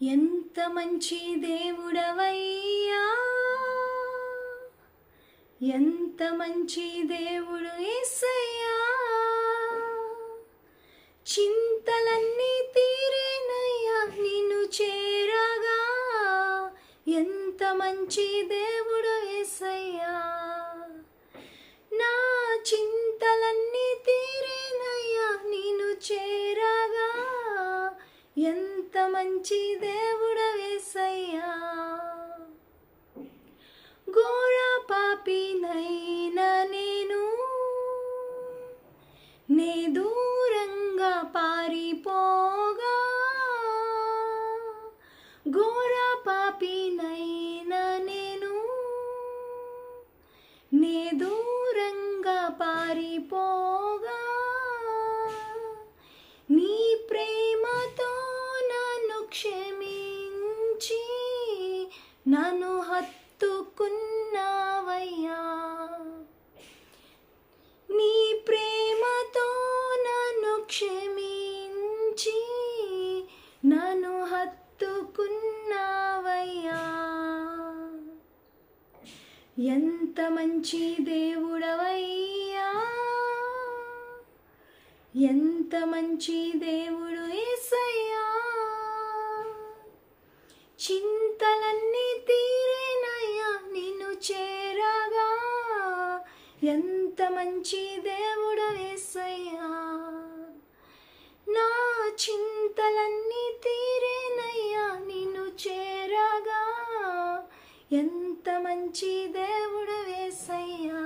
ఎంత మంచి దేవుడవయ్యా, ఎంత మంచి దేవుడు యేసయ్యా. చింతలన్నీ తీరేనయ్యా నిన్ను చేరగా, ఎంత మంచి దేవుడు యేసయ్యా. నా చింతలన్నీ తీరేనయ్యా నిన్ను చేరగా, ఎంత మంచి దేవుడు యేసయ్యా. ఘోర పాపినైనా నేను నే దూరంగా పారిపోగా, ఘోర పాపినైనా నేను నే దూరంగా పారిపోగా, నీ ప్రేమతో నన్ను క్షమించి నన్ను హత్తుకున్నావయ్యా. నీ ప్రేమతో నన్ను క్షమించి నన్ను హత్తుకున్నావయ్యా. ఎంత మంచి దేవుడవయ్యా, ఎంత మంచి దేవుడు యేసయ్యా. చింతలన్నీ తీరేనయ్యా నిన్ను చేరగా, ఎంత మంచి దేవుడు యేసయ్యా. నా చింతలన్నీ తీరేనయ్యా నిన్ను చేరగా, ఎంత మంచి దేవుడు యేసయ్యా.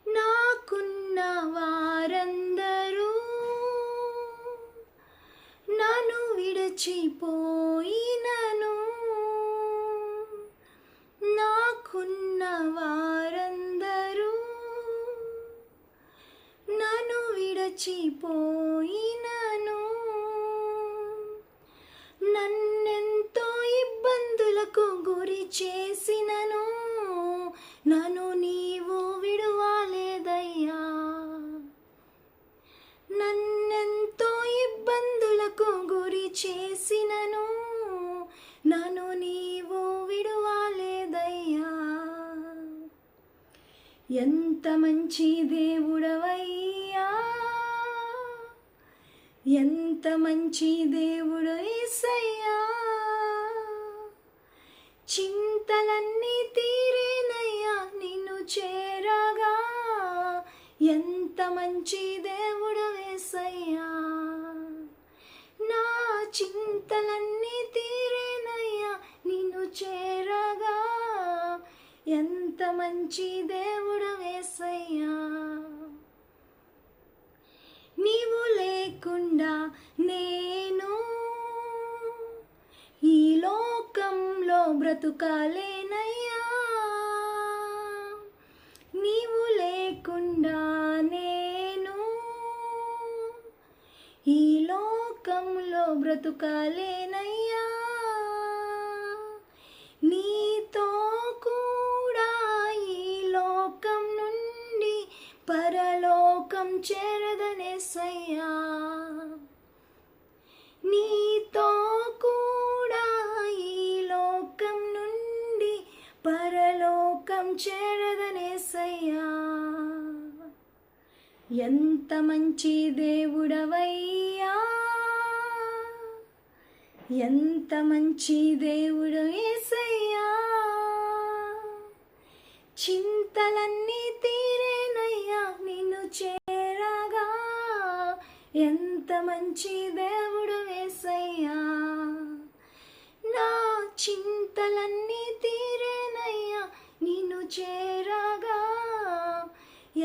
నాకున్న వారందరూ నన్ను విడిచిపోయినను, నాకున్న వారందరూ నన్ను విడిచిపోయినను, నన్నెంతో ఇబ్బందులకు గురి చేసినను నన్ను నీవు విడువలేదయ్యా. నన్నెంతో ఇబ్బందులకు గురి చేసినను నన్ను నీవు విడువలేదయ్యా. ఎంత మంచి దేవుడవయ్యా, ఎంత మంచి దేవుడు యేసయ్యా. చింతలన్నీ తీరేనయ్యా నిన్ను చేరగా, ఎంత మంచి దేవుడు యేసయ్యా. నా చింతలన్నీ తీరేనయ్యా నిన్ను చేరగా, ఎంత మంచి దేవుడు యేసయ్యా. నీవు లేకుండా నేను ఈ లోకంలో బ్రతుకాలేనయ్యా. నీవు లేకుండా నేను ఈ లోకంలో బ్రతుకాలేనయ్యా. నీతో కూడా ఈ లోకం నుండి పరలోకం చేరదనేసయ్యా. నీతో కూడా ఈ లోకం నుండి పరలోకం చేరదనేసయ్యా. ఎంత మంచి దేవుడవయ్యా, ఎంత మంచి దేవుడు యేసయ్యా. చింతలన్నీ తీరేనయ్యా నిన్ను చేరగా, ఎంత మంచి దేవుడు యేసయ్యా. నా చింతలన్నీ తీరేనయ్యా నిన్ను చేరగా,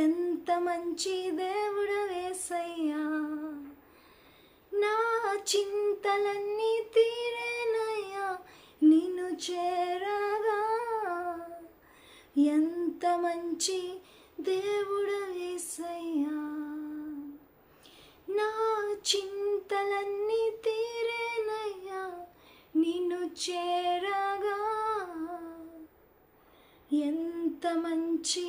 ఎంత మంచి దేవుడు యేసయ్యా. నా చింతలన్నీ తీరేనయ్యా నిన్ను చేరగా, ఎంత మంచి దేవుడు యేసయ్యా. నా చింతలన్నీ తీరేనయ్యా నిన్ను చేరగా, ఎంత మంచి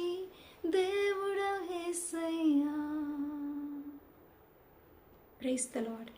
దేవుడు యేసయ్యా. Praise the lord.